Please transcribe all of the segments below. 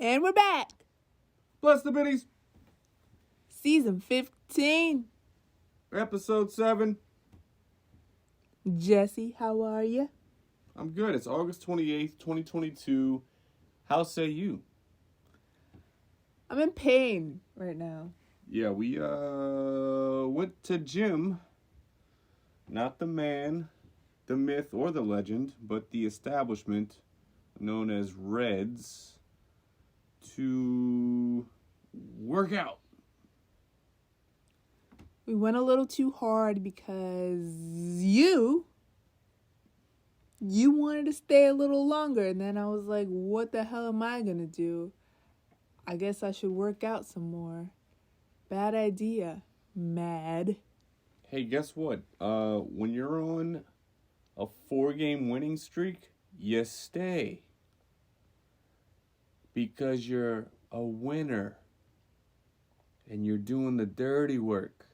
And we're back. Bless the Bitties. Season 15. Episode 7. Jesse, how are you? I'm good. It's August 28th, 2022. How say you? I'm in pain right now. Yeah, we went to gym. Not the man, the myth, or the legend, but the establishment known as Reds to work out. We went a little too hard because you wanted to stay a little longer. And then I was like, what the hell am I going to do? I guess I should work out some more. Bad idea. Mad. Hey, guess what? When you're on a 4-game winning streak, you stay. Because you're a winner. And you're doing the dirty work.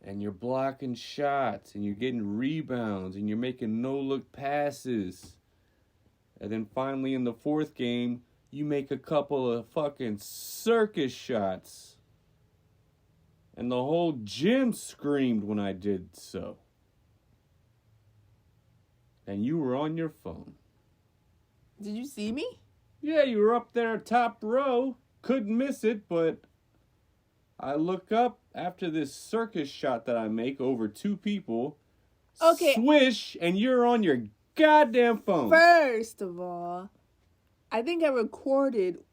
And you're blocking shots. And you're getting rebounds. And you're making no-look passes. And then finally in the 4th game, you make a couple of fucking circus shots. And the whole gym screamed when I did so. And you were on your phone. Did you see me? Yeah, you were up there top row. Couldn't miss it, but I look up after this circus shot that I make over 2 people. Okay. Swish, and you're on your goddamn phone. First of all, I think I recorded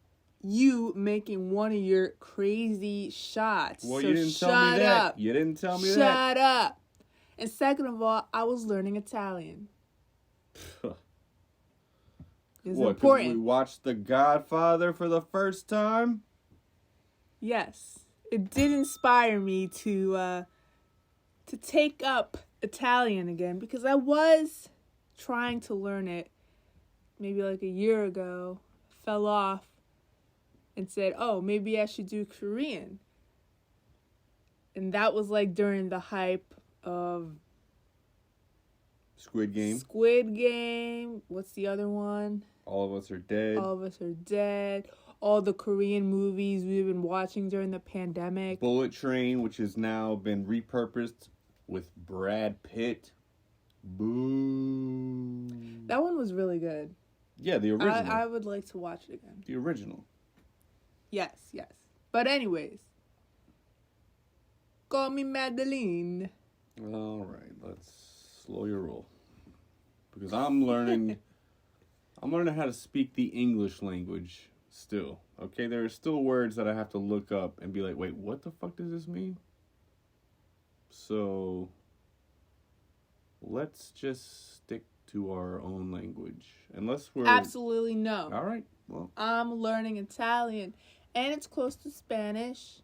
you making one of your crazy shots. Well, so you didn't tell me that. Up. You didn't tell me that. Shut up. And second of all, I was learning Italian. It's What, important. 'cause we watched The Godfather for the first time? Yes. It did inspire me to take up Italian again because I was trying to learn it maybe like a year ago. Fell off and said, oh, maybe I should do Korean. And that was like during the hype of Squid Game. Squid Game. What's the other one? All of Us Are Dead. All of Us Are Dead. All the Korean movies we've been watching during the pandemic. Bullet Train, which has now been repurposed with Brad Pitt. Boo. That one was really good. Yeah, the original. I would like to watch it again. The original. Yes. But anyways. Call me Madeline. All right, let's slow your roll. Because I'm learning how to speak the English language still. Okay, there are still words that I have to look up and be like, wait, what the fuck does this mean? So let's just stick to our own language. Unless we're... Absolutely no. All right, well. I'm learning Italian. And it's close to Spanish.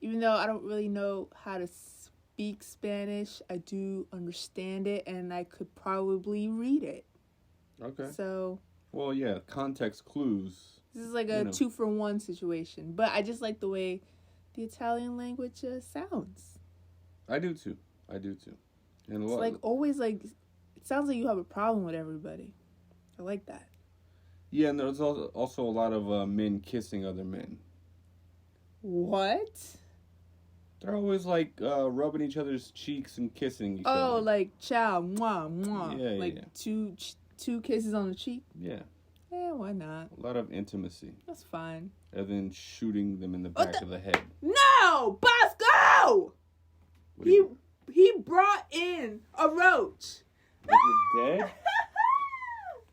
Even though I don't really know how to speak Spanish, I do understand it. And I could probably read it. Okay. So... Well, yeah, context clues. This is like a 2-for-1 situation. But I just like the way the Italian language sounds. I do too. And It's like always like, it sounds like you have a problem with everybody. I like that. Yeah, and there's also a lot of men kissing other men. What? They're always like rubbing each other's cheeks and kissing each other. Oh, like ciao, mwah, mwah. Yeah, like yeah. two kisses on the cheek? Yeah. Yeah, why not? A lot of intimacy. That's fine. And then shooting them in the back of the head. No! Bosco! He brought in a roach. Is it dead?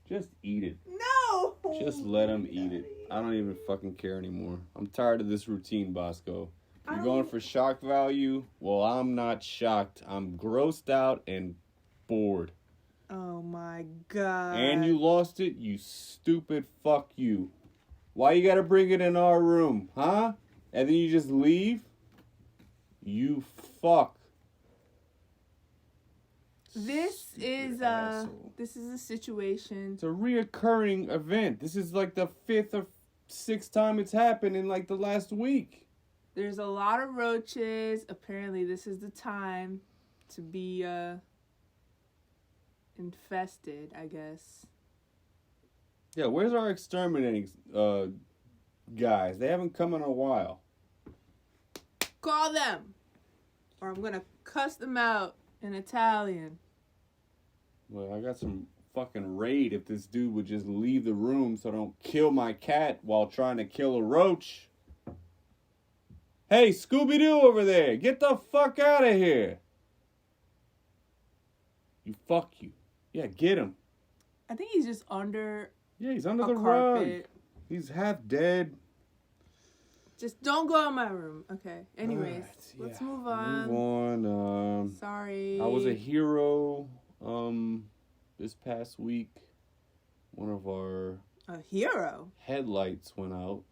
Just eat it. No! Just let him eat it. I don't even fucking care anymore. I'm tired of this routine, Bosco. You're going for shock value? Well, I'm not shocked. I'm grossed out and bored. Oh my god. And you lost it, you stupid fuck you. Why you gotta bring it in our room, huh? And then you just leave? You fuck. This is a situation. It's a reoccurring event. This is like the 5th or 6th time it's happened in like the last week. There's a lot of roaches. Apparently this is the time to be infested, I guess. Yeah, where's our exterminating guys? They haven't come in a while. Call them, or I'm gonna cuss them out in Italian. Well, I got some fucking raid if this dude would just leave the room so I don't kill my cat while trying to kill a roach. Hey, Scooby-Doo over there, get the fuck out of here. Fuck you. Yeah, get him. I think he's just under. Yeah, he's under a the carpet. rug. He's half dead. Just don't go in my room. Okay. Anyways, let's move on. Move on. Sorry. I was a hero this past week. One of our headlights went out.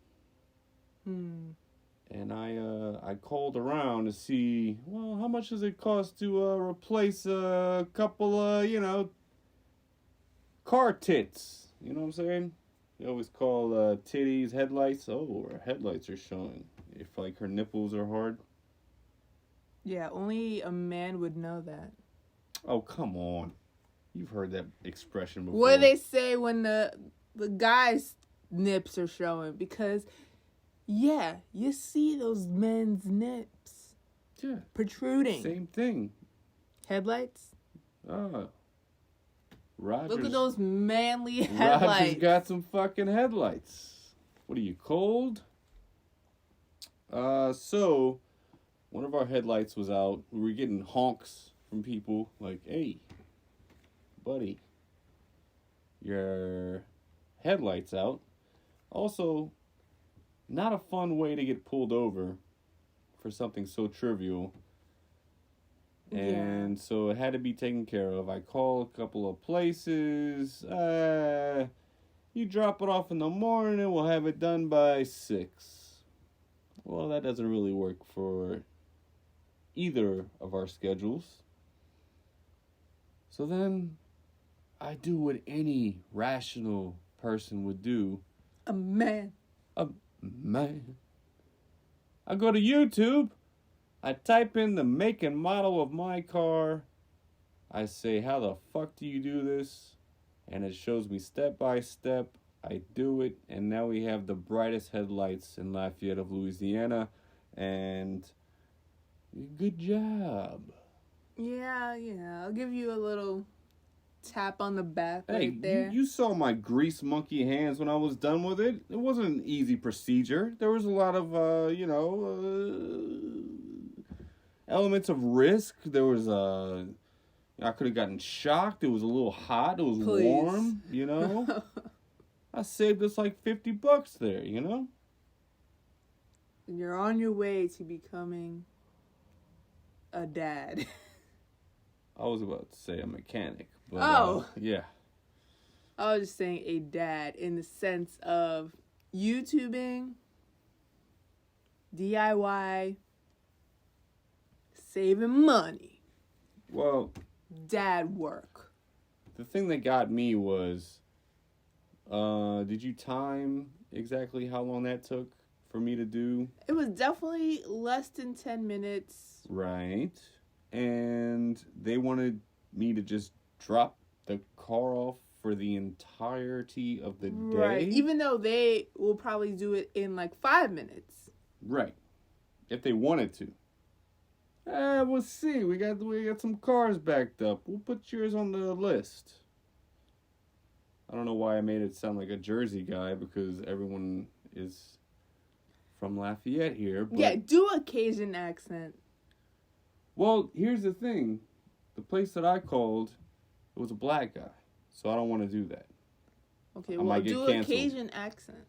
And I called around to see, well, how much does it cost to replace a couple of, car tits. You know what I'm saying? They always call titties headlights. Oh, her headlights are showing. If, like, her nipples are hard. Yeah, only a man would know that. Oh, come on. You've heard that expression before. What do they say when the guy's nips are showing? Because, yeah, you see those men's nips. Yeah. Protruding. Same thing. Headlights? Roger's, look at those manly headlights. Roger's got some fucking headlights. What are you, cold? So, one of our headlights was out. We were getting honks from people like, hey, buddy, your headlight's out. Also, not a fun way to get pulled over for something so trivial. And so it had to be taken care of. I called a couple of places. You drop it off in the morning, we'll have it done by 6. Well, that doesn't really work for either of our schedules. So then I do what any rational person would do. A man. I go to YouTube. I type in the make and model of my car. I say, how the fuck do you do this? And it shows me step by step. I do it, and now we have the brightest headlights in Lafayette of Louisiana. And good job. Yeah. I'll give you a little tap on the back right there. You saw my grease monkey hands when I was done with it. It wasn't an easy procedure. There was a lot of, elements of risk. There was I could have gotten shocked. It was a little hot. It was warm, I saved us like $50 there, You're on your way to becoming a dad. I was about to say a mechanic, but yeah. I was just saying a dad in the sense of YouTubing, DIY, saving money. Well, dad work. The thing that got me was, did you time exactly how long that took for me to do? It was definitely less than 10 minutes. Right. And they wanted me to just drop the car off for the entirety of the day. Right. Even though they will probably do it in like 5 minutes. Right. If they wanted to. We'll see. We got some cars backed up. We'll put yours on the list. I don't know why I made it sound like a Jersey guy, because everyone is from Lafayette here. But, yeah, do a Cajun accent. Well, here's the thing. The place that I called, it was a black guy. So I don't want to do that. Okay, well, do a Cajun accent.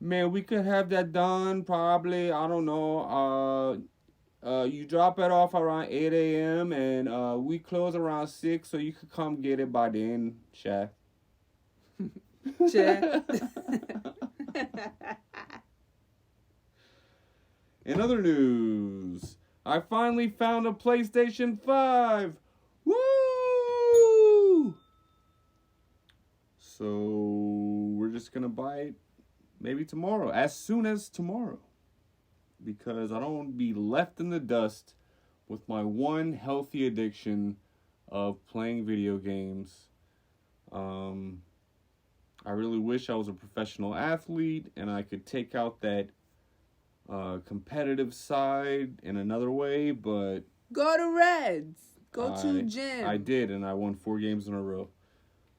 Man, we could have that done probably, I don't know, you drop it off around 8 a.m. and we close around 6, so you could come get it by then, Shaq. In other news, I finally found a PlayStation 5. Woo! So we're just going to buy it maybe tomorrow, as soon as tomorrow. Because I don't want to be left in the dust with my one healthy addiction of playing video games. I really wish I was a professional athlete and I could take out that competitive side in another way, but Go to Reds. Go to I gym. did, and I won 4 games in a row.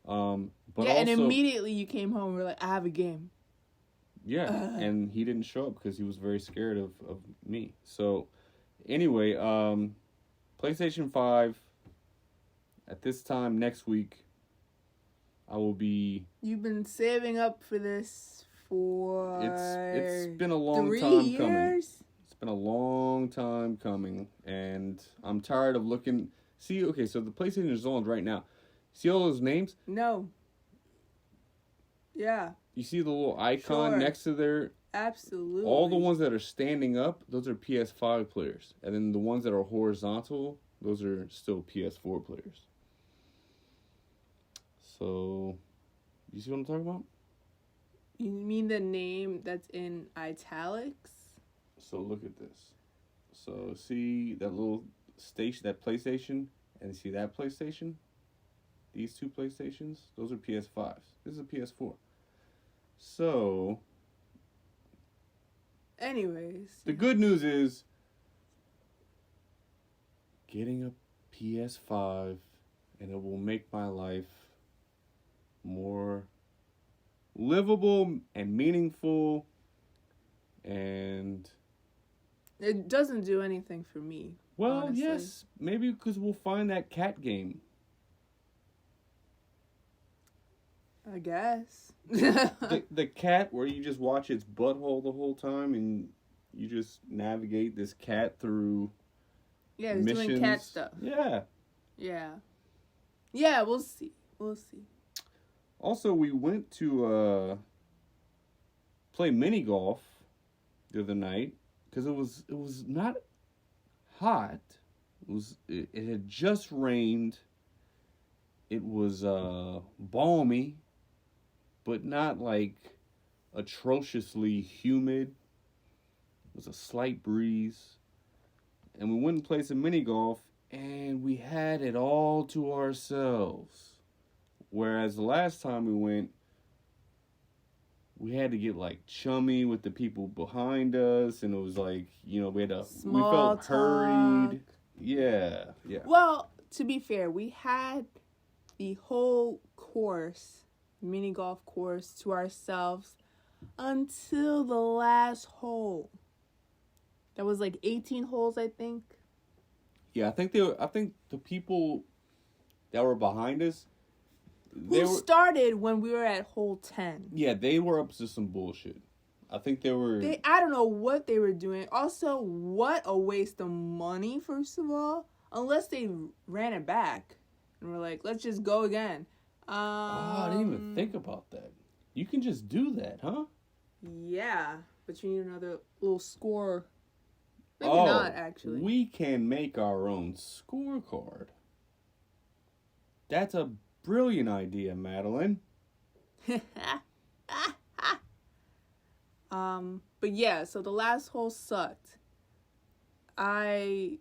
But yeah, also, and immediately you came home and were like, I have a game. yeah, and he didn't show up because he was very scared of me. So, anyway, PlayStation 5, at this time next week, I will be... You've been saving up for this for... It's been a long 3 time years? coming. It's been a long time coming, and I'm tired of looking... See, okay, so the PlayStation is on right now. See all those names? No. Yeah. You see the little icon next to their... Absolutely. All the ones that are standing up, those are PS5 players. And then the ones that are horizontal, those are still PS4 players. So, you see what I'm talking about? You mean the name that's in italics? So look at this. So see that little station, that PlayStation, and see that PlayStation? These 2 PlayStations, those are PS5s. This is a PS4. So, anyways, the good news is getting a PS5, and it will make my life more livable and meaningful, and it doesn't do anything for me. well, honestly. yes, maybe because we'll find that cat game. I guess. the cat where you just watch its butthole the whole time and you just navigate this cat through yeah, it's missions. doing cat stuff. Yeah. Yeah, we'll see. Also, we went to play mini golf the other night because it was not hot. It had just rained. It was balmy, but not like atrociously humid. It was a slight breeze. And we went and played some mini golf, and we had it all to ourselves. Whereas the last time we went, we had to get like chummy with the people behind us, and it was like, we felt hurried. Yeah. Well, to be fair, we had the whole course, mini golf course, to ourselves until the last hole. That was like 18 holes, I think. Yeah, I think the people that were behind us, started when we were at hole 10. Yeah, they were up to some bullshit. I think they were... I don't know what they were doing. Also, what a waste of money, first of all. Unless they ran it back. And were like, let's just go again. I didn't even think about that. You can just do that, huh? Yeah, but you need another little score. Maybe not, actually. We can make our own scorecard. That's a brilliant idea, Madeline. But yeah, so the last hole sucked. I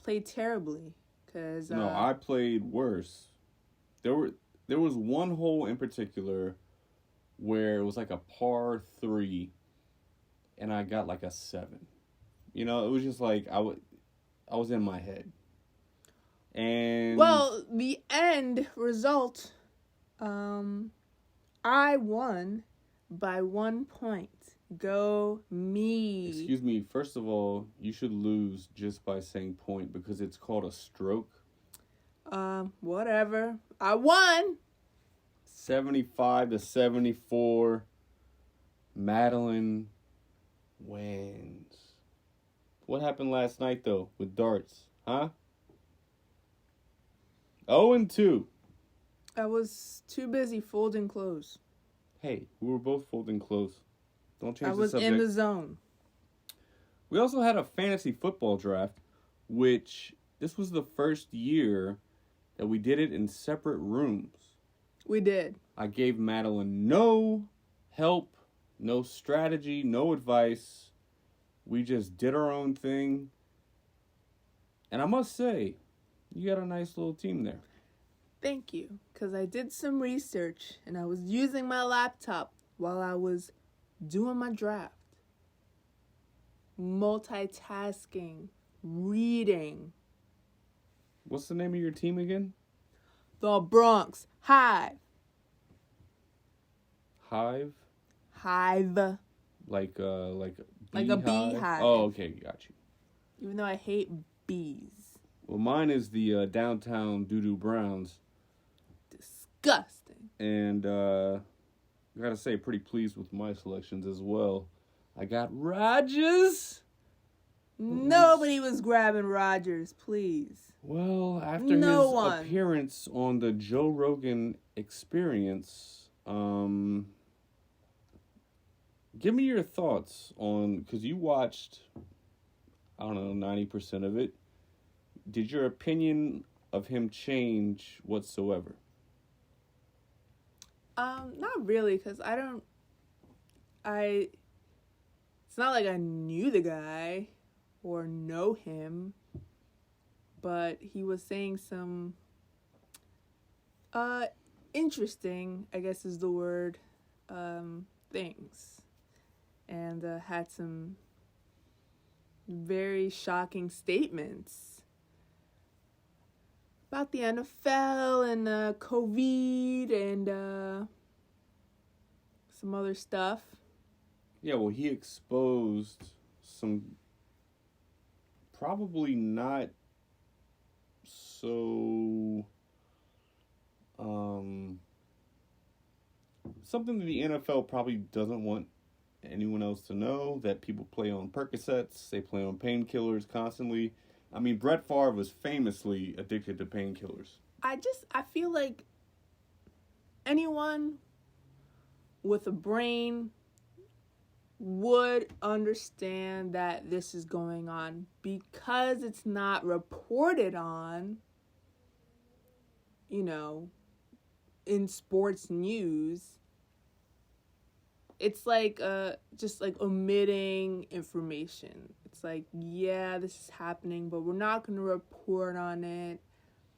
played terribly because No, I played worse. There was one hole in particular where it was like a par 3, and I got like a 7. It was just like I was in my head. And well, the end result, I won by 1 point. Go me. Excuse me, first of all, you should lose just by saying point because it's called a stroke. Whatever. I won. 75-74. Madeline wins. What happened last night though with darts? Huh? 0-2. I was too busy folding clothes. Hey, we were both folding clothes. Don't change I the was subject. in the zone. We also had a fantasy football draft, which this was the first year that we did it in separate rooms. We did. I gave Madeline no help, no strategy, no advice. We just did our own thing. And I must say, you got a nice little team there. Thank you, because I did some research and I was using my laptop while I was doing my draft. Multitasking, reading. What's the name of your team again? The Bronx Hive. Hive? Hive. Like a beehive. Oh, okay, got you. Even though I hate bees. Well, mine is the downtown Doo-Doo Browns. Disgusting. And I gotta say, pretty pleased with my selections as well. I got Rodgers. Nobody was grabbing Rodgers, please. Well, after his appearance on the Joe Rogan Experience, give me your thoughts on, because you watched, I don't know, 90% of it. Did your opinion of him change whatsoever? Not really, because it's not like I knew the guy or know him, but he was saying some, interesting, I guess is the word, things, and had some very shocking statements about the NFL and COVID and some other stuff. Yeah, well, he exposed some probably not so something that the NFL probably doesn't want anyone else to know, that people play on Percocets, they play on painkillers constantly. I mean, Brett Favre was famously addicted to painkillers. I feel like anyone with a brain would understand that this is going on, because it's not reported on, in sports news. It's like just like omitting information. It's like, yeah, this is happening, but we're not going to report on it,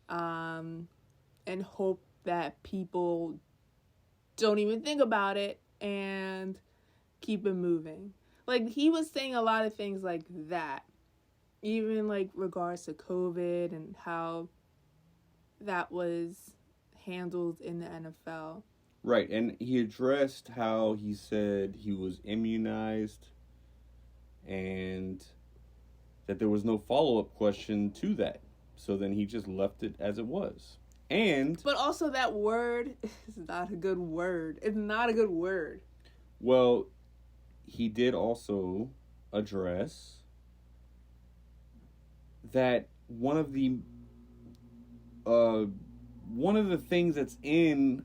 and hope that people don't even think about it and keep it moving. Like, he was saying a lot of things like that, even like regards to COVID and how that was handled in the NFL. Right, and he addressed how he said he was immunized and that there was no follow-up question to that. So then he just left it as it was. But also that word is not a good word. It's not a good word. Well, he did also address that one of the things that's in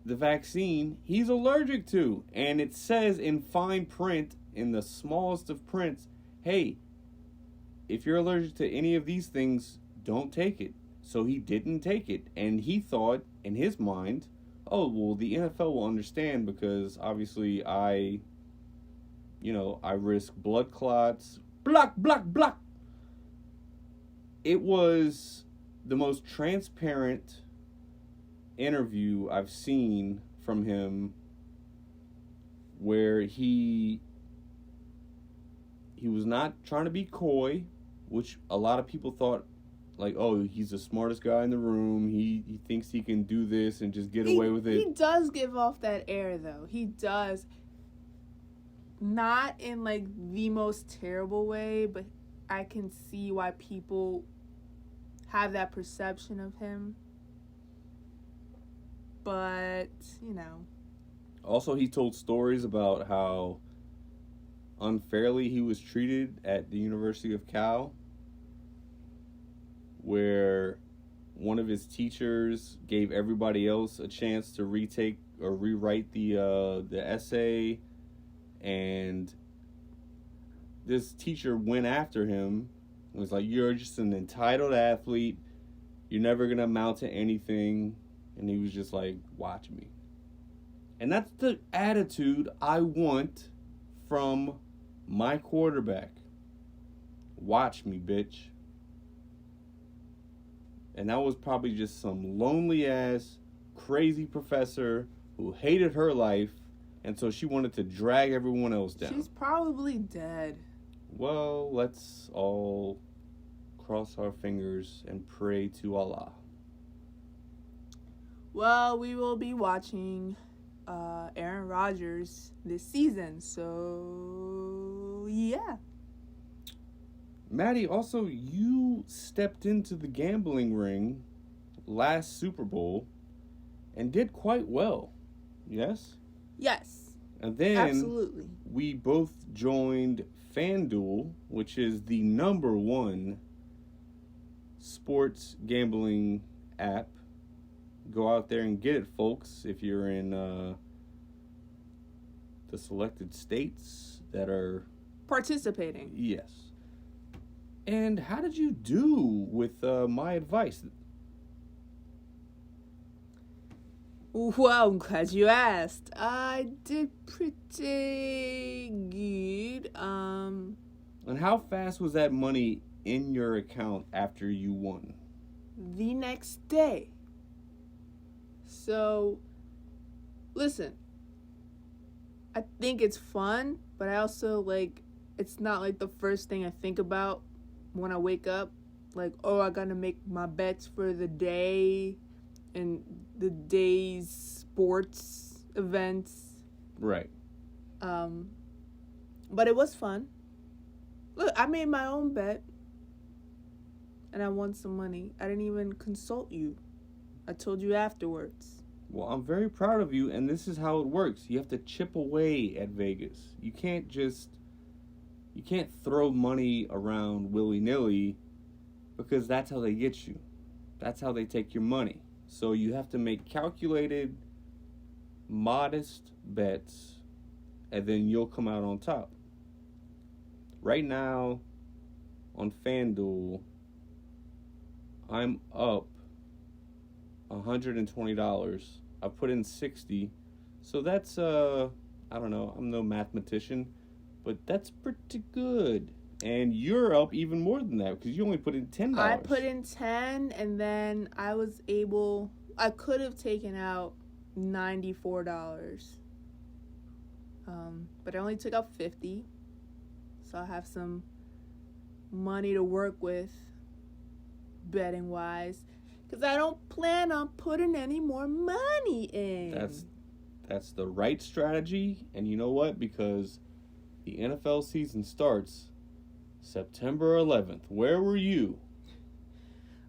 the vaccine he's allergic to, and it says in fine print, in the smallest of prints, hey, if you're allergic to any of these things, don't take it. So he didn't take it, and he thought in his mind, oh, well, the NFL will understand because obviously I risk blood clots. Block. It was the most transparent interview I've seen from him, where he was not trying to be coy, which a lot of people thought, like, oh, he's the smartest guy in the room. He thinks he can do this and just get away with it. He does give off that air, though. He does. Not in, like, the most terrible way, but I can see why people have that perception of him. But, Also, he told stories about how unfairly he was treated at the University of Cal, where one of his teachers gave everybody else a chance to retake or rewrite the essay, and this teacher went after him and was like, you're just an entitled athlete, you're never gonna amount to anything. And he was just like, watch me. And that's the attitude I want from my quarterback. Watch me, bitch. And that was probably just some lonely ass, crazy professor who hated her life, and so she wanted to drag everyone else down. She's probably dead. Well, let's all cross our fingers and pray to Allah. Well, we will be watching Aaron Rodgers this season, so yeah. Maddie, also, you stepped into the gambling ring last Super Bowl and did quite well, yes? Yes, And then absolutely. we both joined FanDuel, which is the #1 sports gambling app. Go out there and get it, folks, if you're in the selected states that are Participating. Yes. And how did you do with my advice? Well, I'm glad you asked. I did pretty good. And how fast was that money in your account after you won? The next day. So, listen. I think it's fun, but I also, it's not, the first thing I think about when I wake up. Like, oh, I gotta make my bets for the day and the day's sports events. Right. But it was fun. Look, I made my own bet. And I won some money. I didn't even consult you. I told you afterwards. Well, I'm very proud of you, and this is how it works. You have to chip away at Vegas. You can't throw money around willy-nilly, because that's how they get you. That's how they take your money. So you have to make calculated, modest bets, and then you'll come out on top. Right now, on FanDuel, I'm up $120. I put in 60. So that's I don't know, I'm no mathematician, but that's pretty good. And you're up even more than that because you only put in $10. I put in 10, and then I could have taken out $94. But I only took out 50. So I have some money to work with betting wise, because I don't plan on putting any more money in. That's the right strategy. And you know what? Because the NFL season starts September 11th. Where were you?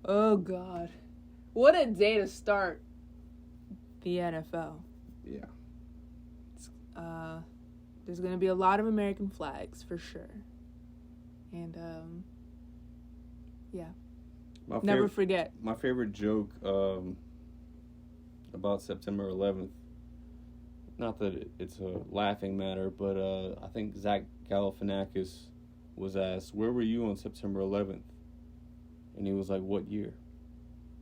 Oh, God. What a day to start the NFL. Yeah. There's going to be a lot of American flags, for sure. And, yeah. Never forget. My favorite joke about September 11th, not that it's a laughing matter, but I think Zach Galifianakis was asked, where were you on September 11th? And he was like, what year?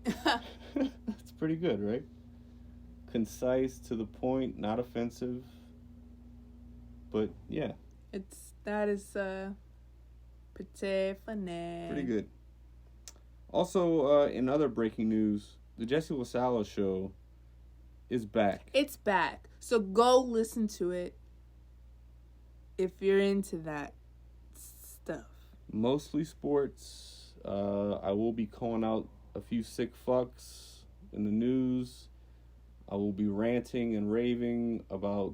That's pretty good, right? Concise, to the point, not offensive. But, yeah. That is pretty funny. Pretty good. Also, in other breaking news, the Jesse LaSalle show is back. It's back. So go listen to it if you're into that stuff. Mostly sports. I will be calling out a few sick fucks in the news. I will be ranting and raving about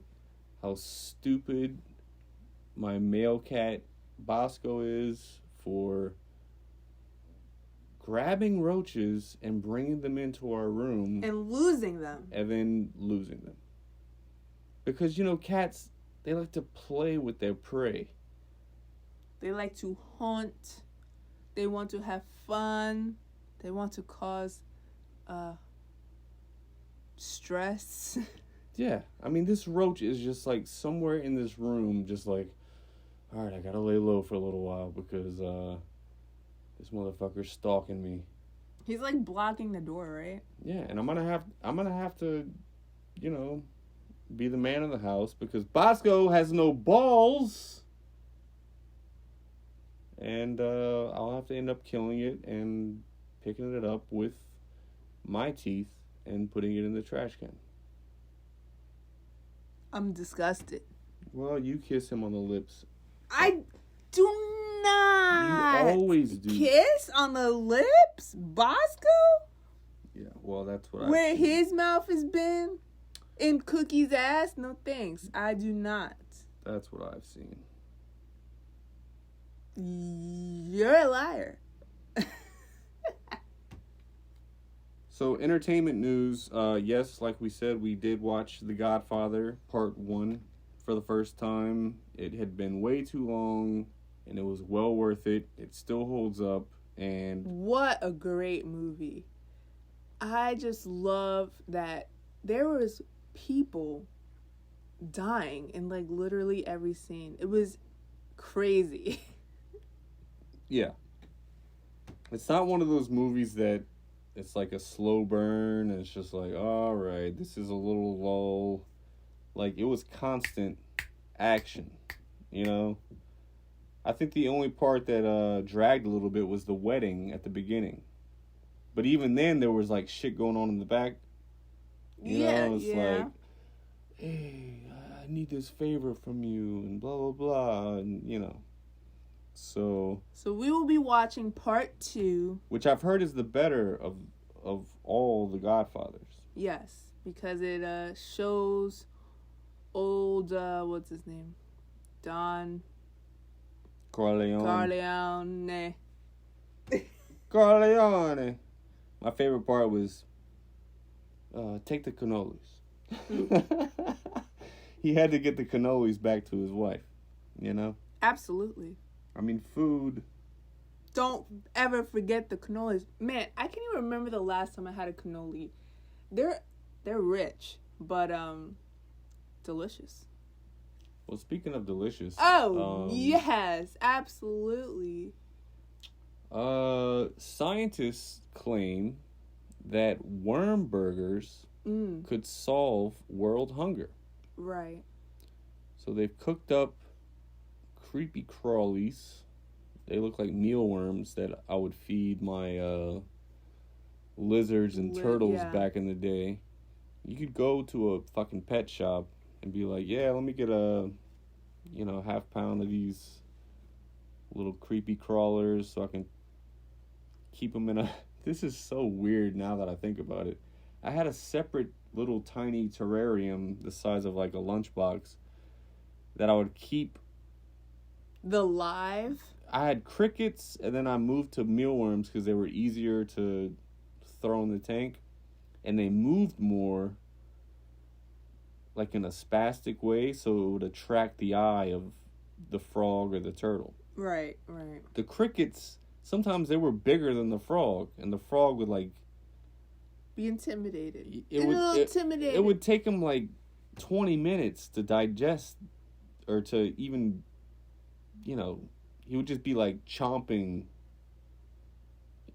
how stupid my male cat Bosco is for grabbing roaches and bringing them into our room. And losing them. And then losing them. Because, cats, they like to play with their prey. They like to hunt. They want to have fun. They want to cause stress. Yeah. I mean, this roach is just, somewhere in this room, just all right, I gotta lay low for a little while because, this motherfucker's stalking me. He's blocking the door, right? Yeah, and I'm gonna have to, be the man of the house because Bosco has no balls. And I'll have to end up killing it and picking it up with my teeth and putting it in the trash can. I'm disgusted. Well, you kiss him on the lips. I do not. You always do. Kiss on the lips? Bosco? Yeah, well, that's what Where his mouth has been? In Cookie's ass? No thanks. I do not. That's what I've seen. You're a liar. So, entertainment news. Yes, like we said, we did watch The Godfather Part 1 for the first time. It had been way too long, and it was well worth it. It still holds up, and... What a great movie. I just love that there was people dying in, like, literally every scene. It was crazy. Yeah. It's not one of those movies that it's like a slow burn and it's just like, all right, this is a little lull. Like, it was constant action, you know? I think the only part that dragged a little bit was the wedding at the beginning. But even then, there was, like, shit going on in the back. You know, it's like, hey, I need this favor from you, and blah, blah, blah, and, you know. So we will be watching part 2. Which I've heard is the better of all the Godfathers. Yes, because it shows old, what's his name? Don Corleone. Corleone. My favorite part was take the cannolis. He had to get the cannolis back to his wife, you know? Absolutely. I mean, food. Don't ever forget the cannolis. Man, I can't even remember the last time I had a cannoli. They're rich, but delicious. Well, speaking of delicious. Oh, yes, absolutely. Scientists claim that worm burgers could solve world hunger. Right. So they've cooked up creepy crawlies. They look like mealworms that I would feed my lizards and turtles back in the day. You could go to a fucking pet shop and be like, yeah, let me get a, half pound of these little creepy crawlers so I can keep them in a... This is so weird now that I think about it. I had a separate little tiny terrarium the size of like a lunchbox that I would keep. The live? I had crickets, and then I moved to mealworms because they were easier to throw in the tank, and they moved more like in a spastic way, so it would attract the eye of the frog or the turtle. Right. The crickets, sometimes they were bigger than the frog, and the frog would like be intimidated. It would take him like 20 minutes to digest, or to even, he would just be like chomping.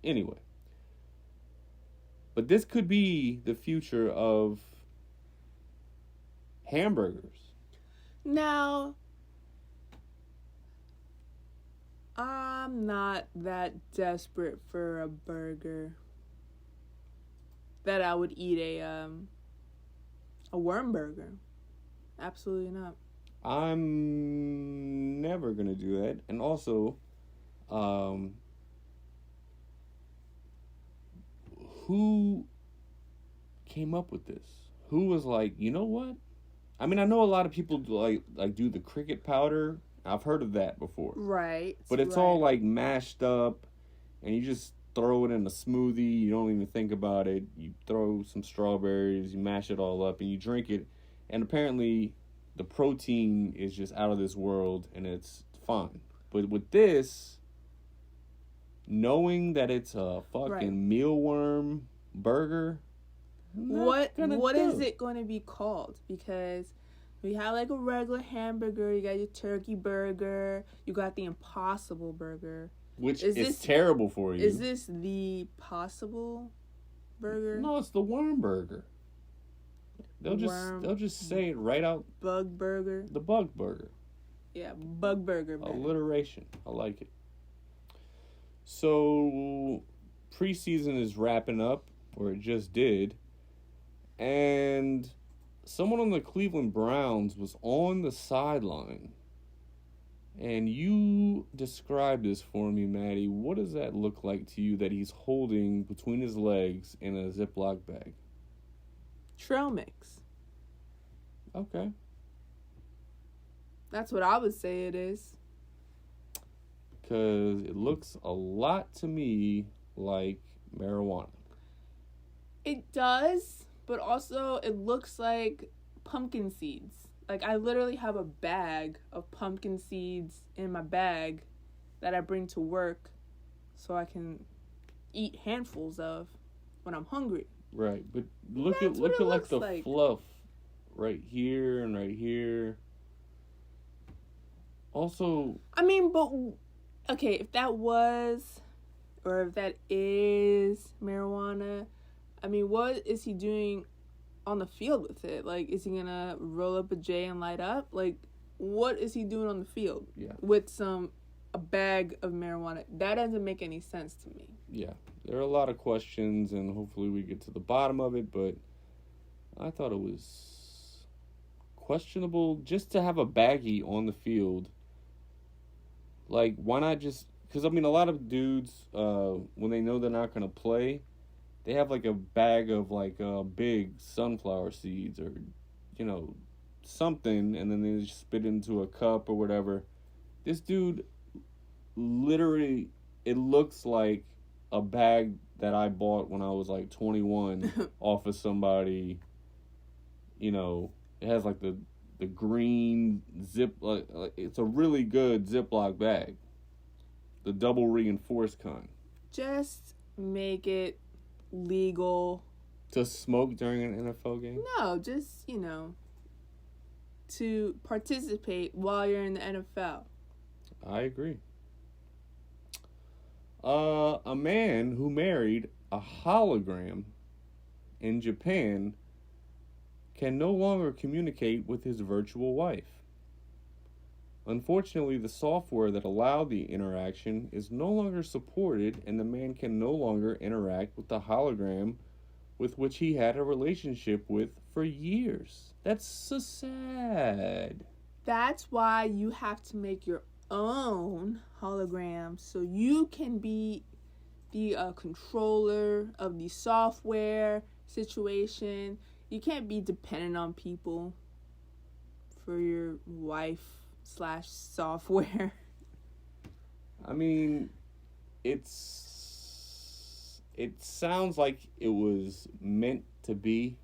Anyway. But this could be the future of hamburgers. Now, I'm not that desperate for a burger that I would eat a worm burger. Absolutely not. I'm never gonna do that. And also, who came up with this? Who was like, you know what? I mean, I know a lot of people like do the cricket powder. I've heard of that before. Right. But it's all like mashed up, and you just throw it in a smoothie. You don't even think about it. You throw some strawberries, you mash it all up, and you drink it. And apparently, the protein is just out of this world, and it's fine. But with this, knowing that it's a fucking mealworm burger, what is it going to be called? Because we have like a regular hamburger, you got your turkey burger, you got the Impossible Burger, which is terrible for you. Is this the Possible Burger? No, it's the worm burger. They'll just say it right out. Bug burger. The bug burger. Yeah, bug burger. Alliteration. I like it. So preseason is wrapping up, or it just did, and someone on the Cleveland Browns was on the sideline. And you describe this for me, Maddie. What does that look like to you that he's holding between his legs in a Ziploc bag? Trail mix. Okay. That's what I would say it is. Because it looks a lot to me like marijuana. It does, but also it looks like pumpkin seeds. Like, I literally have a bag of pumpkin seeds in my bag that I bring to work so I can eat handfuls of when I'm hungry. Right, but look at like the fluff right here and right here. Also, I mean, but okay, if that was, or if that is marijuana, I mean, what is he doing on the field with it? Like, is he gonna roll up a J and light up? Like, what is he doing on the field? Yeah. With a bag of marijuana? That doesn't make any sense to me. Yeah, there are a lot of questions, and hopefully we get to the bottom of it, but I thought it was questionable just to have a baggie on the field. Like, why not just... Because, I mean, a lot of dudes, when they know they're not going to play, they have, like, a bag of, like, big sunflower seeds or, you know, something, and then they just spit into a cup or whatever. This dude, literally, it looks like a bag that I bought when I was, like, 21 off of somebody. You know, it has, like, the green zip, like, it's a really good Ziploc bag. The double reinforced kind. Just make it legal. To smoke during an NFL game? No, just, you know, to participate while you're in the NFL. I agree. A man who married a hologram in Japan can no longer communicate with his virtual wife. Unfortunately, the software that allowed the interaction is no longer supported, and the man can no longer interact with the hologram with which he had a relationship with for years. That's so sad. That's why you have to make your own hologram so you can be the controller of the software situation. You can't be dependent on people for your wife/software. I mean, it sounds like it was meant to be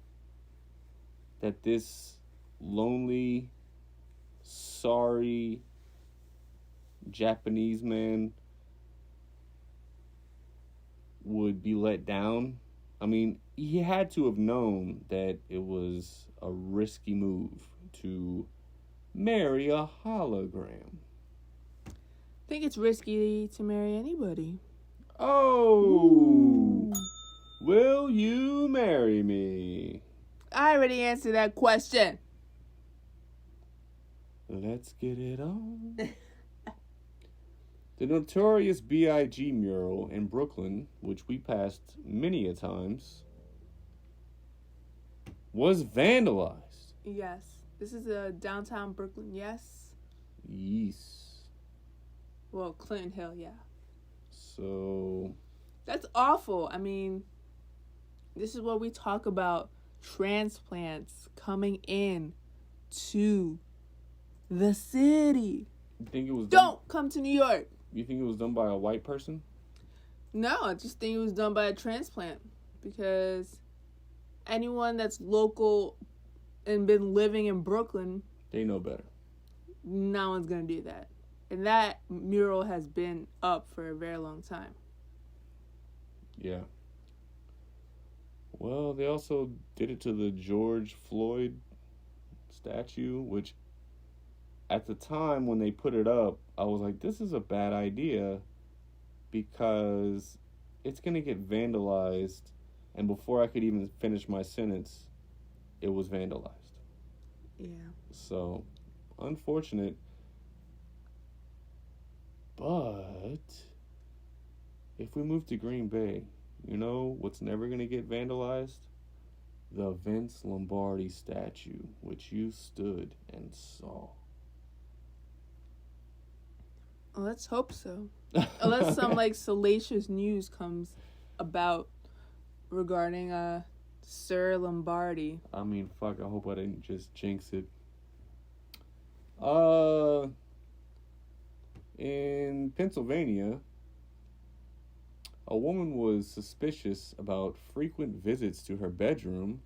that this lonely, sorry Japanese man would be let down. I mean, he had to have known that it was a risky move to marry a hologram. I think it's risky to marry anybody. Oh! Ooh. Will you marry me? I already answered that question. Let's get it on. The notorious B.I.G. mural in Brooklyn, which we passed many a times, was vandalized. Yes. This is downtown Brooklyn, yes? Yes. Well, Clinton Hill, yeah. So... That's awful. I mean, this is what we talk about. Transplants coming in to the city. You think it was Don't come to New York. You think it was done by a white person? No, I just think it was done by a transplant. Because anyone that's local and been living in Brooklyn, they know better. No one's going to do that. And that mural has been up for a very long time. Yeah. Well, they also did it to the George Floyd statue, which at the time when they put it up, I was like, this is a bad idea because it's going to get vandalized. And before I could even finish my sentence, it was vandalized. Yeah. So, unfortunate. But if we move to Green Bay, You know what's never going to get vandalized? The Vince Lombardi statue, which you stood and saw. Well, let's hope so. Unless some like salacious news comes about regarding Sir Lombardi. I mean, fuck, I hope I didn't just jinx it. In Pennsylvania, a woman was suspicious about frequent visits to her bedroom,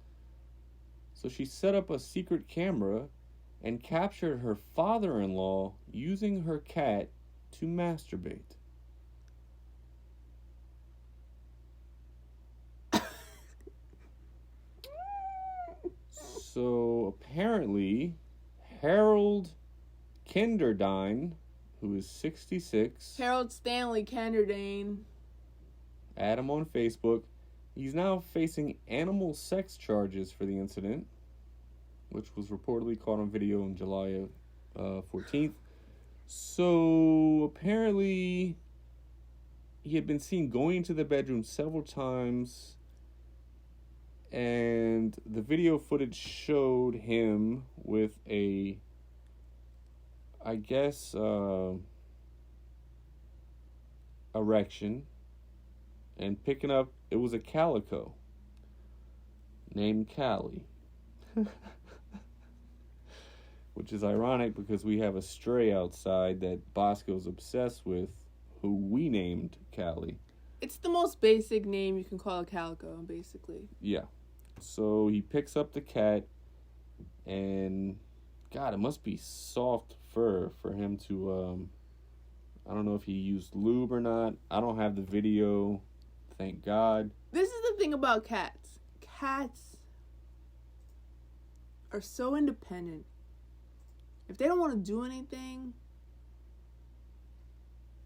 so she set up a secret camera and captured her father-in-law using her cat to masturbate. So apparently, Harold Kinderdine, who is 66, Harold Stanley Kenderdane. add him on Facebook. He's now facing animal sex charges for the incident, which was reportedly caught on video on July 14th. So apparently, he had been seen going into the bedroom several times, and the video footage showed him with a, I guess, erection, and picking up, it was a calico named Callie. Which is ironic because we have a stray outside that Bosco's obsessed with, who we named Callie. It's the most basic name you can call a calico, basically. Yeah. So he picks up the cat, and God, it must be soft fur for him to, I don't know if he used lube or not. I don't have the video, thank God. This is the thing about cats. Cats are so independent. If they don't want to do anything,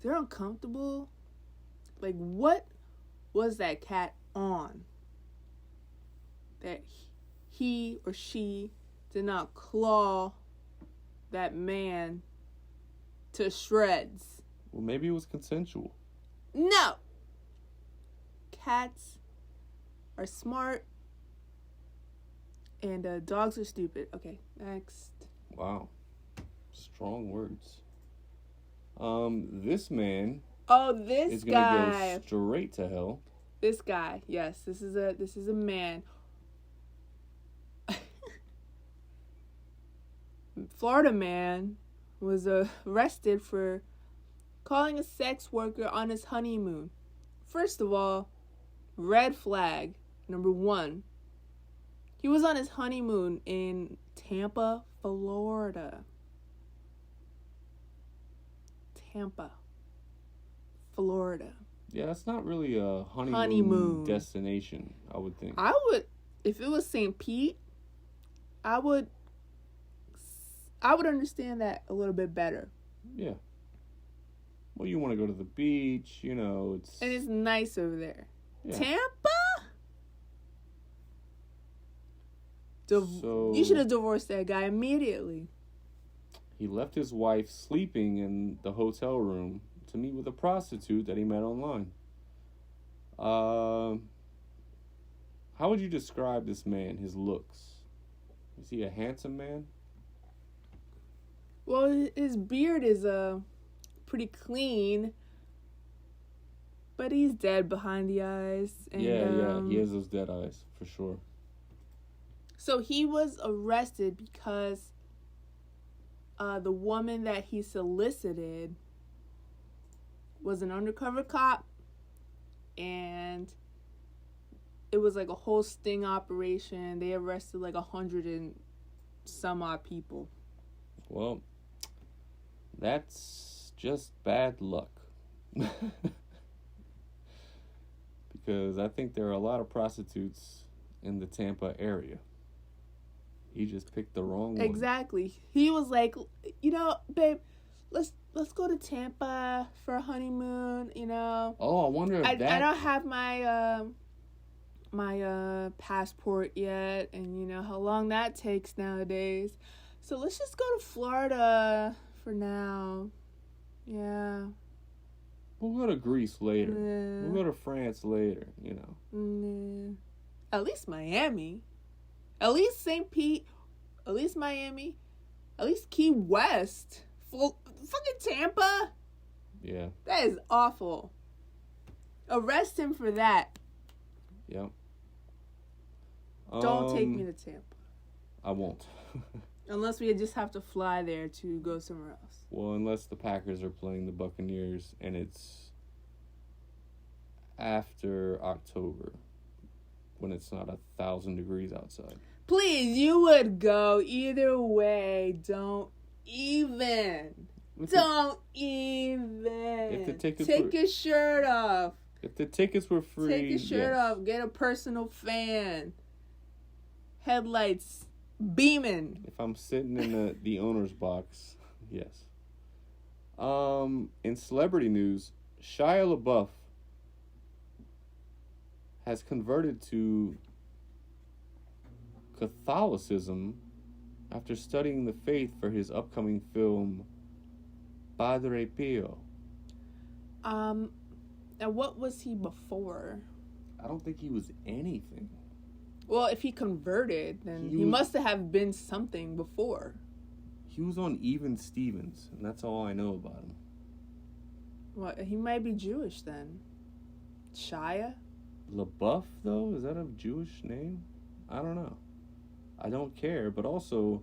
they're uncomfortable. Like, what was that cat on that he or she did not claw that man to shreds? Well, maybe it was consensual. No! Cats are smart and dogs are stupid. Okay, next. Wow. Strong words. This man This is guy. gonna go straight to hell. This guy, yes, this is a man. Florida man was arrested for calling a sex worker on his honeymoon. First of all, red flag number 1. He was on his honeymoon in Tampa, Florida. Tampa, Florida. Yeah, that's not really a honeymoon destination, I would think. I would, if it was St. Pete, I would understand that a little bit better. Yeah. Well, you want to go to the beach, you know, it's... And it's nice over there. Yeah. Tampa? So, you should have divorced that guy immediately. He left his wife sleeping in the hotel room to meet with a prostitute that he met online. How would you describe this man, his looks? Is he a handsome man? Well, his beard is pretty clean, but he's dead behind the eyes. And, yeah, he has those dead eyes, for sure. So he was arrested because the woman that he solicited was an undercover cop, and it was like a whole sting operation. They arrested like 100 and some odd people. Well, that's just bad luck. Because I think there are a lot of prostitutes in the Tampa area. He just picked the wrong one. Exactly. He was like, you know, babe, let's go to Tampa for a honeymoon, you know. Oh, I wonder if I don't have my passport yet, and you know how long that takes nowadays. So let's just go to Florida for now. Yeah. We'll go to Greece later. Nah. We'll go to France later, you know. Nah. At least Miami. At least St. Pete. At least Miami. At least Key West. Fucking Tampa. Yeah. That is awful. Arrest him for that. Yep. Don't take me to Tampa. I won't. Unless we just have to fly there to go somewhere else. Well, unless the Packers are playing the Buccaneers and it's after October when it's not 1,000 degrees outside. Please, you would go either way. Don't even. Don't even. If the tickets Take your shirt off. If the tickets were free, Take your shirt yes. off. Get a personal fan. Headlights beaming. If I'm sitting in the owner's box, yes. In celebrity news, Shia LaBeouf has converted to Catholicism after studying the faith for his upcoming film Padre Pio. And what was he before? I don't think he was anything. Well, if he converted, then he must have been something before. He was on Even Stevens, and that's all I know about him. What? He might be Jewish then. Shia? LaBeouf, though? Is that a Jewish name? I don't know. I don't care, but also,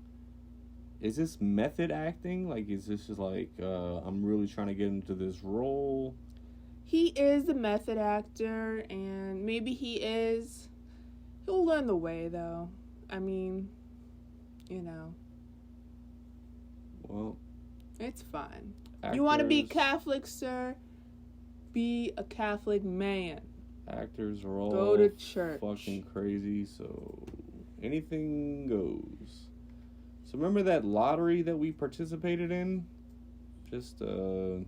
is this method acting? Like, is this just like, I'm really trying to get into this role? He is a method actor, and maybe he'll learn the way, though. I mean, you know. Well, it's fine. Actors, you want to be Catholic, sir? Be a Catholic man. Actors are all go to church. Fucking crazy, so anything goes. So remember that lottery that we participated in just a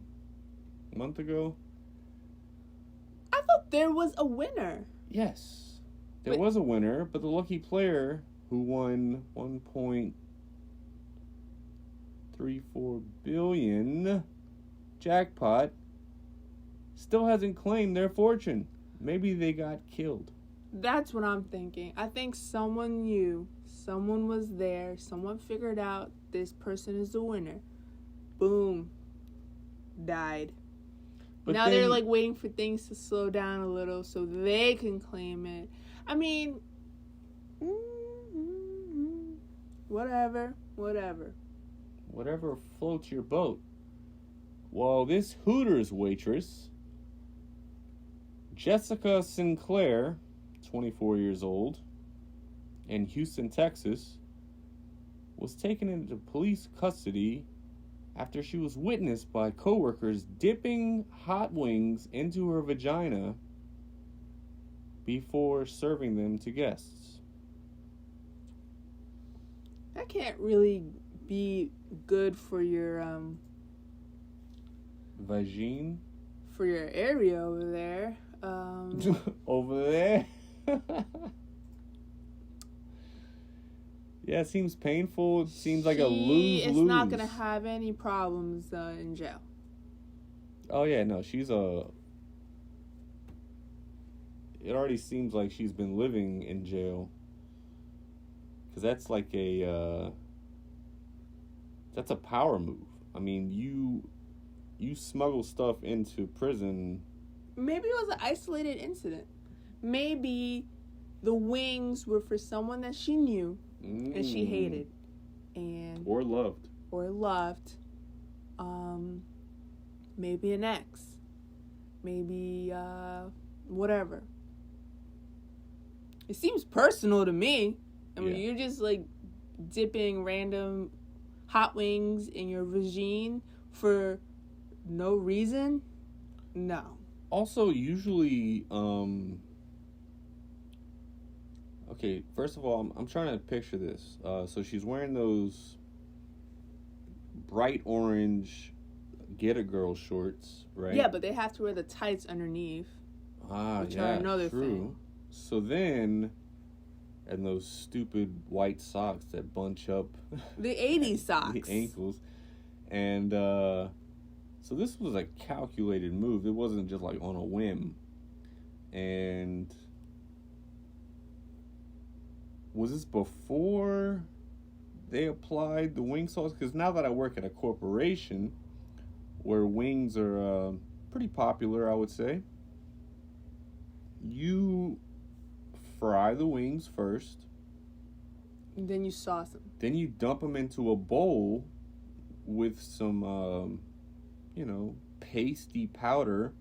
month ago? I thought there was a winner. Yes. There was a winner, but the lucky player who won 1.34 billion jackpot still hasn't claimed their fortune. Maybe they got killed. That's what I'm thinking. I think someone knew. Someone was there. Someone figured out this person is the winner. Boom. Died. But now they're like waiting for things to slow down a little so they can claim it. I mean, whatever. Whatever floats your boat. Well, this Hooters waitress, Jessica Sinclair, 24 years old, in Houston, Texas, was taken into police custody after she was witnessed by coworkers dipping hot wings into her vagina before serving them to guests. That can't really be good for your Vagine? For your area over there. Over there? Yeah, it seems painful. It seems like a lose-lose. It's not going to have any problems in jail. Oh, yeah, no, she's a... It already seems like she's been living in jail. Because that's like a... That's a power move. I mean, you smuggle stuff into prison. Maybe it was an isolated incident. Maybe the wings were for someone that she knew and she hated. Or loved. Maybe an ex. Maybe, whatever. It seems personal to me. I mean, you're just, like, dipping random hot wings in your vagine for no reason? No. Also, usually, okay, first of all, I'm trying to picture this. So she's wearing those bright orange Get-A-Girl shorts, right? Yeah, but they have to wear the tights underneath. Which are another true. thing. So then, and those stupid white socks that bunch up the 80s socks, the ankles, and So this was a calculated move. It wasn't just like on a whim. And was this before they applied the wing sauce? Because now that I work at a corporation where wings are pretty popular, I would say, you fry the wings first. And then you sauce them. Then you dump them into a bowl with some, pasty powder.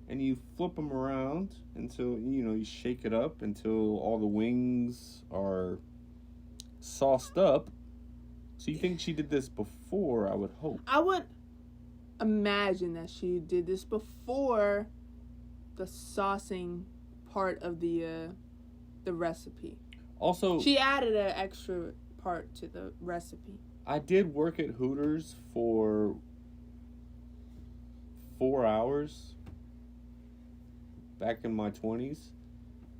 And you flip them around until, you shake it up until all the wings are sauced up. So you think she did this before, I would hope. I would imagine that she did this before the saucing part of the recipe. Also, she added an extra part to the recipe. I did work at Hooters for 4 hours back in my 20s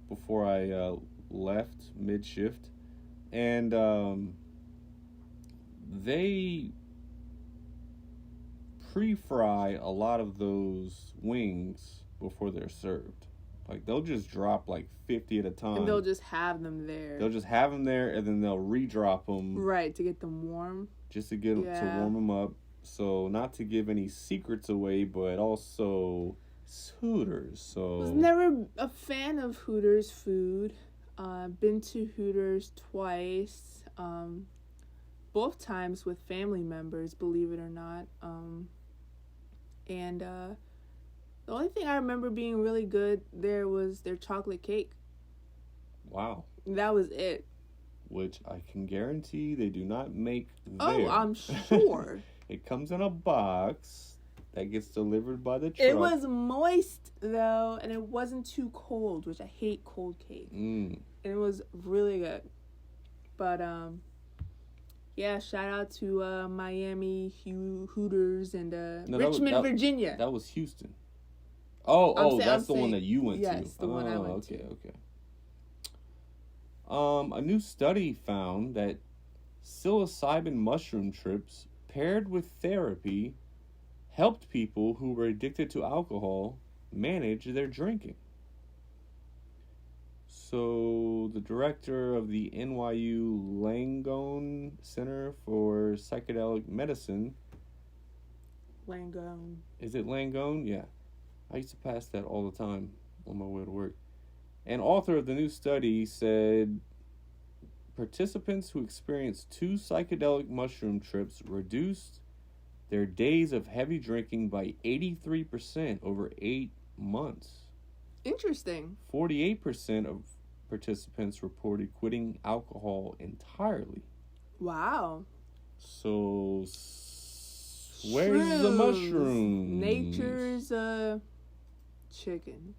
before I left mid-shift. And they pre-fry a lot of those wings before they're served. Like, they'll just drop like 50 at a time. And they'll just have them there. They'll just have them there, and then they'll re-drop them. Right, to get them warm. Just to get to warm them up. So, not to give any secrets away, but also it's Hooters. So, I was never a fan of Hooters food. Been to Hooters twice. Both times with family members, believe it or not. And the only thing I remember being really good there was their chocolate cake. Wow. That was it. Which I can guarantee they do not make there. Oh, I'm sure. It comes in a box that gets delivered by the truck. It was moist, though, and it wasn't too cold, which I hate cold cake. And it was really good. But, yeah, shout out to Miami Hooters and Richmond, Virginia. That was Houston. That's the one that you went to. Yes, the one I went to. Okay. A new study found that psilocybin mushroom trips paired with therapy helped people who were addicted to alcohol manage their drinking. So, the director of the NYU Langone Center for Psychedelic Medicine. Langone. Is it Langone? Yeah. I used to pass that all the time on my way to work. An author of the new study said participants who experienced 2 psychedelic mushroom trips reduced their days of heavy drinking by 83% over 8 months. Interesting. 48% of participants reported quitting alcohol entirely. Wow. So, where's the mushrooms? Nature's chicken.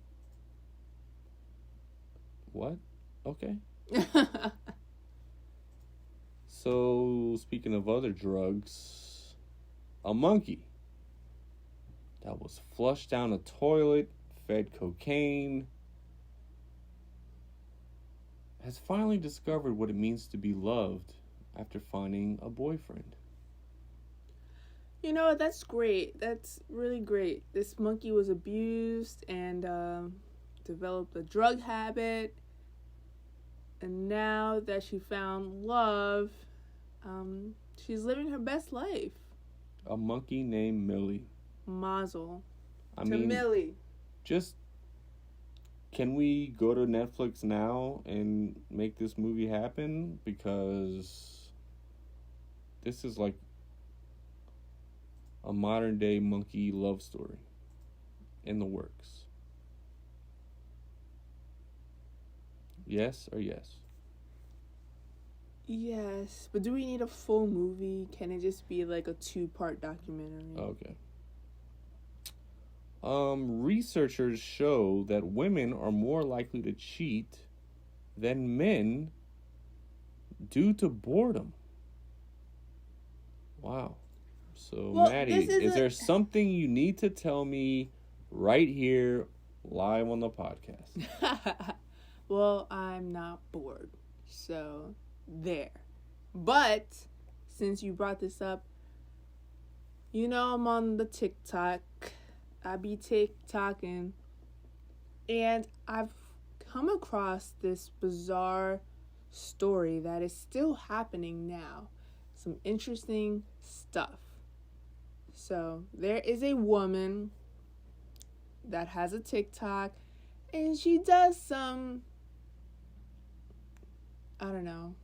What? Okay. So, speaking of other drugs, a monkey that was flushed down a toilet, fed cocaine, has finally discovered what it means to be loved after finding a boyfriend. You know, that's great. That's really great. This monkey was abused and developed a drug habit. And now that she found love, she's living her best life. A monkey named Millie. Mazel. Millie. Just, can we go to Netflix now and make this movie happen? Because this is like a modern day monkey love story in the works. Yes or yes? Yes, but do we need a full movie? Can it just be like a 2-part documentary? Okay. Researchers show that women are more likely to cheat than men due to boredom. Wow. So, well, Maddie, is there something you need to tell me right here, live on the podcast? Well, I'm not bored, so there. But since you brought this up, You know, I'm on the TikTok. I be TikToking. And I've come across this bizarre story that is still happening now. Some interesting stuff. So, there is a woman that has a TikTok, and she does some, I don't know,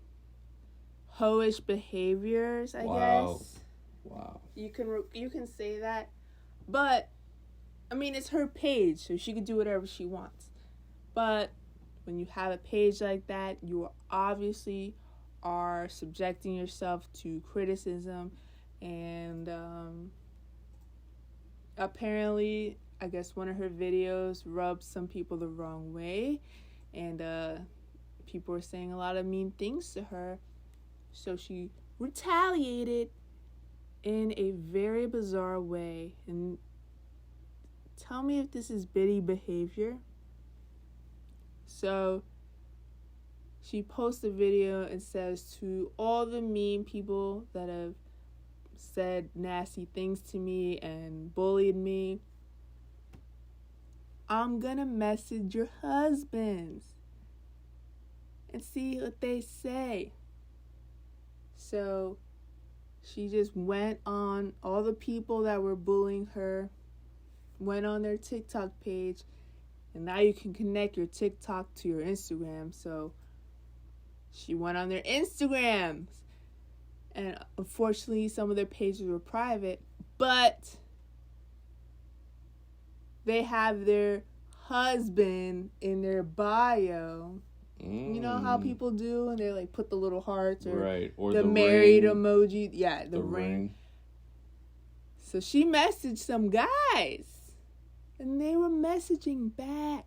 hoish behaviors, I guess. Wow. You can say that, but I mean, it's her page, so she can do whatever she wants. But when you have a page like that, you obviously are subjecting yourself to criticism, and apparently, I guess one of her videos rubbed some people the wrong way, and people were saying a lot of mean things to her, so she retaliated in a very bizarre way. And tell me if this is Bitty behavior. So she posts a video and says, to all the mean people that have said nasty things to me and bullied me, I'm gonna message your husbands and see what they say. So she just went on, all the people that were bullying her went on their TikTok page, and now you can connect your TikTok to your Instagram. So she went on their Instagrams, and unfortunately some of their pages were private, but they have their husband in their bio. You know how people do, and they like put the little hearts or the married ring. Emoji. Yeah, the ring. So she messaged some guys, and they were messaging back.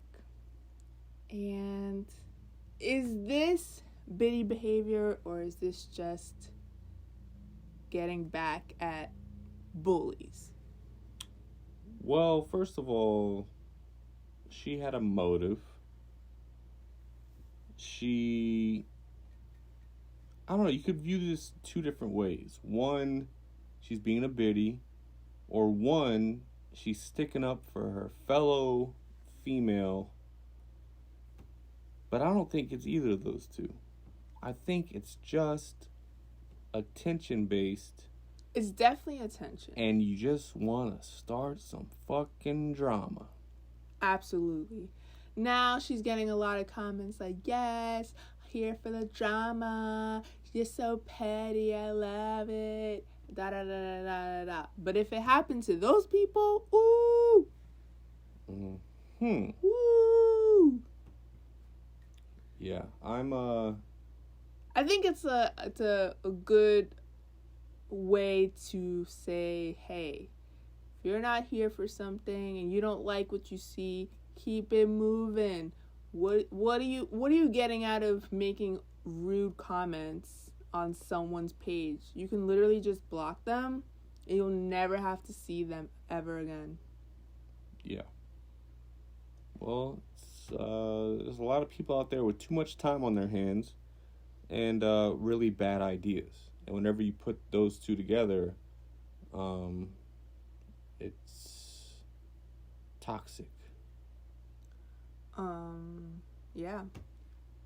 And is this Bitty behavior, or is this just getting back at bullies? Well, first of all, she had a motive. I don't know, you could view this two different ways. One, she's being a biddy, or one, she's sticking up for her fellow female. But I don't think it's either of those two. I think it's just attention-based. It's definitely attention. And you just want to start some fucking drama. Absolutely. Now she's getting a lot of comments like, yes, here for the drama. You're so petty. I love it. Da da da da da da. But if it happened to those people, ooh. Ooh. Yeah, I think it's a good way to say, hey, if you're not here for something and you don't like what you see, keep it moving. What are you getting out of making rude comments on someone's page? You can literally just block them and you'll never have to see them ever again. Yeah. Well, there's a lot of people out there with too much time on their hands and really bad ideas. And whenever you put those two together, it's toxic. Yeah.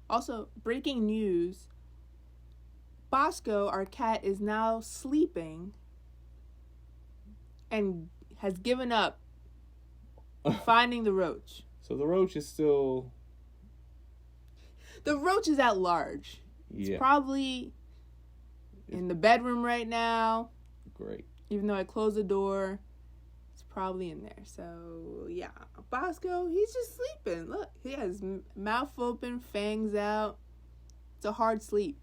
Also, breaking news. Bosco, our cat, is now sleeping and has given up finding the roach. So the roach is still... The roach is at large. Yeah. It's probably in the bedroom right now. Great. Even though I closed the door, it's probably in there. So, yeah. Bosco, he's just sleeping. Look, he has mouth open, fangs out. It's a hard sleep.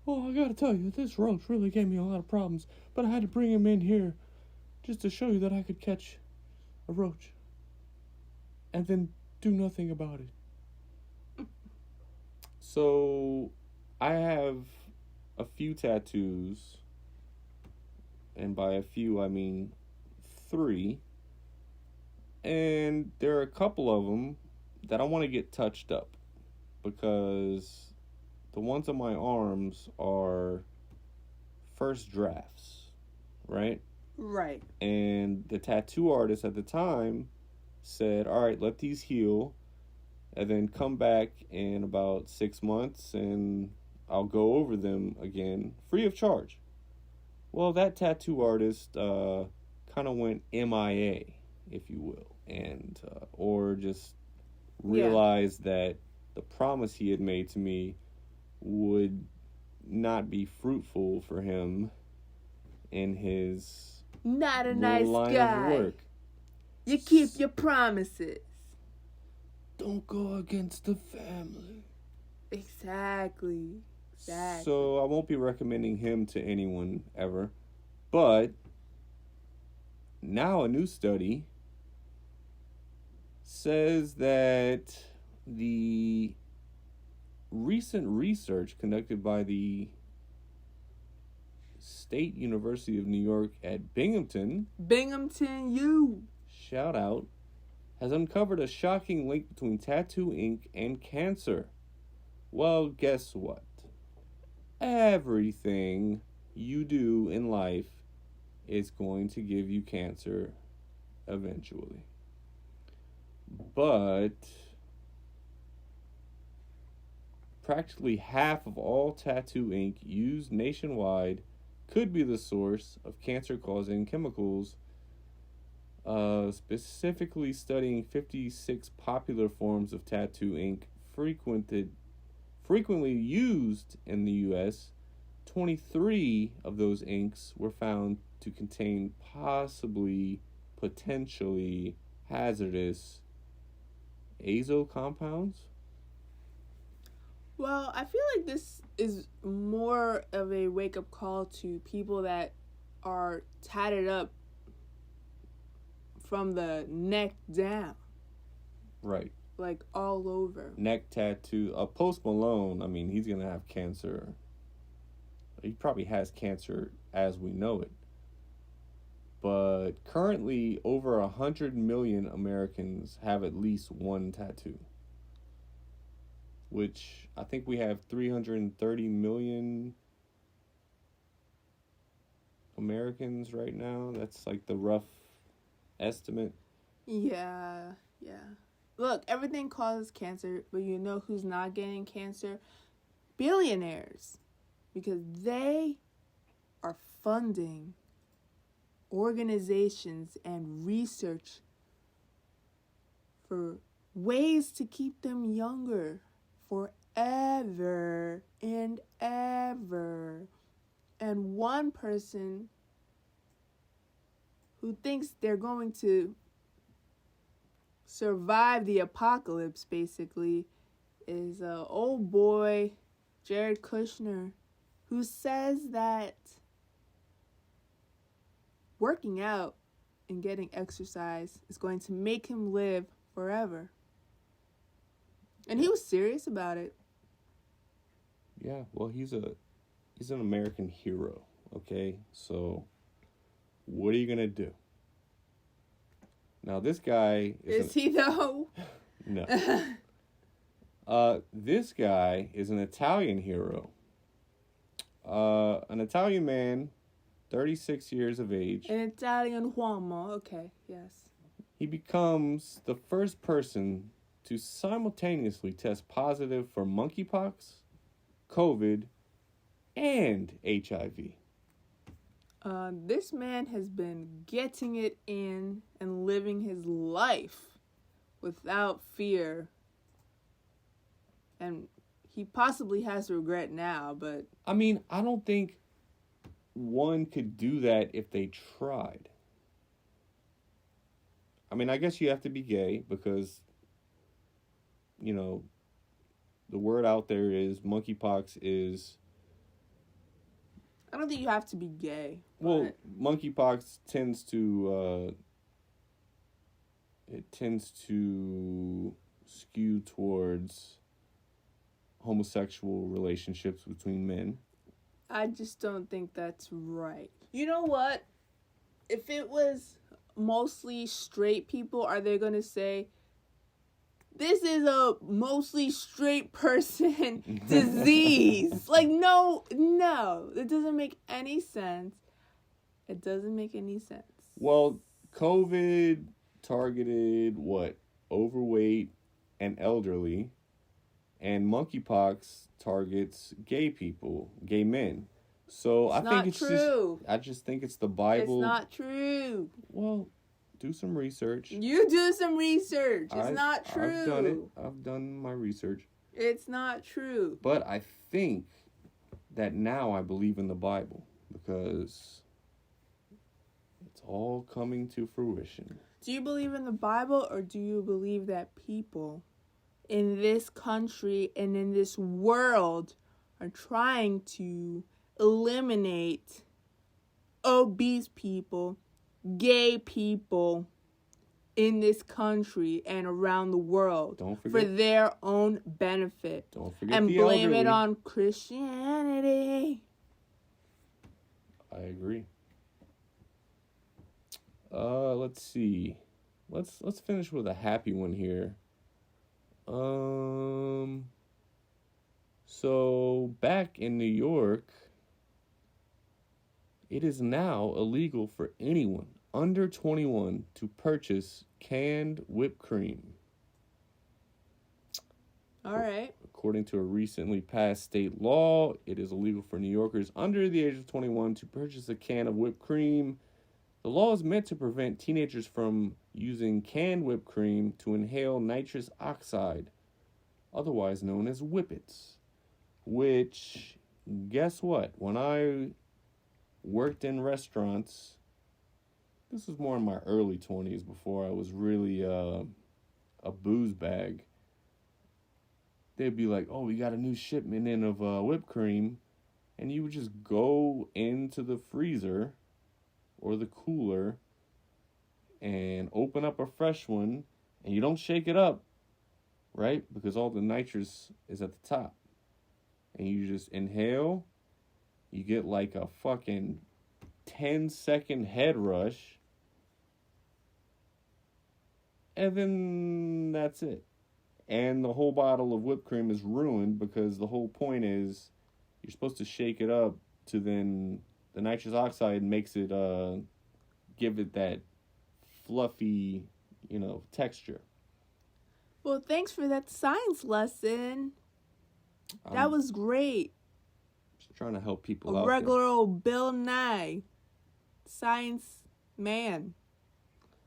Well, I gotta tell you, this roach really gave me a lot of problems, but I had to bring him in here just to show you that I could catch a roach and then do nothing about it. So, I have a few tattoos, and by a few I mean 3, and there are a couple of them that I want to get touched up because the ones on my arms are first drafts. right? Right. And the tattoo artist at the time said, all right, let these heal, and then come back in about 6 months and I'll go over them again free of charge. Well, that tattoo artist kind of went MIA, if you will, and or just realized that the promise he had made to me would not be fruitful for him in his Not a nice line guy. of work. You keep your promises. Don't go against the family. Exactly. So I won't be recommending him to anyone ever. But now a new study says that the recent research conducted by the State University of New York at Binghamton, U. shout out, has uncovered a shocking link between tattoo ink and cancer. Well, guess what? Everything you do in life is going to give you cancer eventually. But practically half of all tattoo ink used nationwide could be the source of cancer-causing chemicals. Specifically studying 56 popular forms of tattoo ink frequently used in the U.S., 23 of those inks were found to contain potentially hazardous azo compounds. Well, I feel like this is more of a wake-up call to people that are tatted up from the neck down. Right. Like all over. Neck tattoo. Post Malone, I mean, he's going to have cancer. He probably has cancer as we know it. But currently, over 100 million Americans have at least one tattoo. Which I think we have 330 million Americans right now. That's like the rough estimate. Yeah. Look, everything causes cancer, but you know who's not getting cancer? Billionaires. Because they are funding organizations and research for ways to keep them younger forever and ever. And one person who thinks they're going to survive the apocalypse, basically, is old boy Jared Kushner, who says that working out and getting exercise is going to make him live forever. And he was serious about it. Yeah, well, he's an American hero, okay? So what are you going to do? Now, this guy is he, though? No. This guy is an Italian hero. An Italian man, 36 years of age. An Italian uomo, okay, yes. He becomes the first person to simultaneously test positive for monkeypox, COVID, and HIV. This man has been getting it in and living his life without fear. And he possibly has regret now, but... I mean, I don't think one could do that if they tried. I mean, I guess you have to be gay because, you know, the word out there is monkeypox is... I don't think you have to be gay. Well, monkeypox tends to skew towards homosexual relationships between men. I just don't think that's right. You know what? If it was mostly straight people, are they going to say, this is a mostly straight person disease? Like, no, it doesn't make any sense. It doesn't make any sense. Well, COVID targeted what? Overweight and elderly. And monkeypox targets gay people, gay men. So I think it's true. I just think it's the Bible. It's not true. Well, do some research. You do some research. It's not true. I've done it. I've done my research. It's not true. But I think that now I believe in the Bible because it's all coming to fruition. Do you believe in the Bible, or do you believe that people in this country and in this world are trying to eliminate obese people, gay people in this country and around the world for their own benefit? Don't forget and the blame elderly. it on Christianity. I agree. Let's see. Let's finish with a happy one here. So back in New York, it is now illegal for anyone under 21 to purchase canned whipped cream. All right. According to a recently passed state law, it is illegal for New Yorkers under the age of 21 to purchase a can of whipped cream. The law is meant to prevent teenagers from using canned whipped cream to inhale nitrous oxide, otherwise known as whippets. Which, guess what? When I worked in restaurants, this was more in my early 20s before I was really a booze bag. They'd be like, oh, we got a new shipment in of whipped cream. And you would just go into the freezer or the cooler and open up a fresh one. And you don't shake it up, right? Because all the nitrous is at the top. And you just inhale. You get like a fucking 10-second head rush. And then that's it. And the whole bottle of whipped cream is ruined because the whole point is you're supposed to shake it up to then the nitrous oxide makes it give it that fluffy, texture. Well, thanks for that science lesson. That was great. Just trying to help people out. A regular old Bill Nye, science man.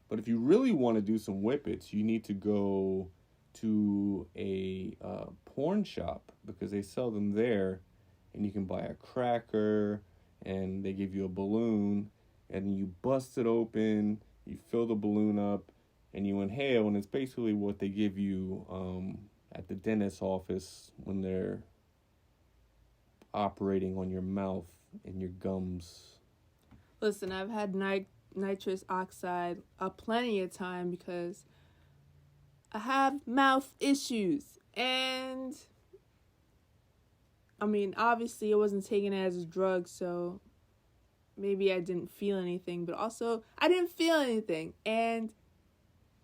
But if you really want to do some whippets, you need to go to a porn shop because they sell them there, and you can buy a cracker, and they give you a balloon, and you bust it open, you fill the balloon up, and you inhale, and it's basically what they give you at the dentist's office when they're operating on your mouth and your gums. Listen, I've had nitrous oxide plenty of time because I have mouth issues. And, I mean, obviously I wasn't taking it as a drug, so maybe I didn't feel anything. But also, I didn't feel anything. And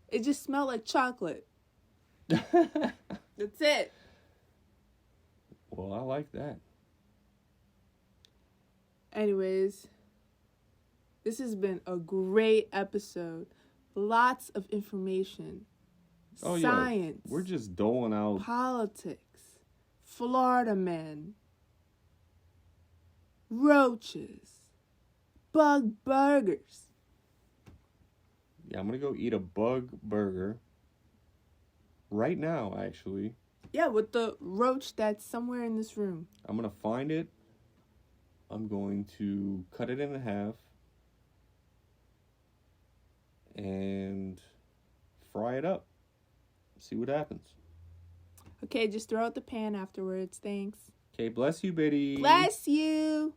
it just smelled like chocolate. That's it. Well, I like that. Anyways, this has been a great episode. Lots of information. Science. Yeah. We're just doling out politics. Florida men. Roaches. Bug burgers. Yeah, I'm going to go eat a bug burger right now, actually. Yeah, with the roach that's somewhere in this room. I'm going to find it. I'm going to cut it in half and fry it up. See what happens. Okay, just throw out the pan afterwards. Thanks. Okay, bless you, Bitty. Bless you.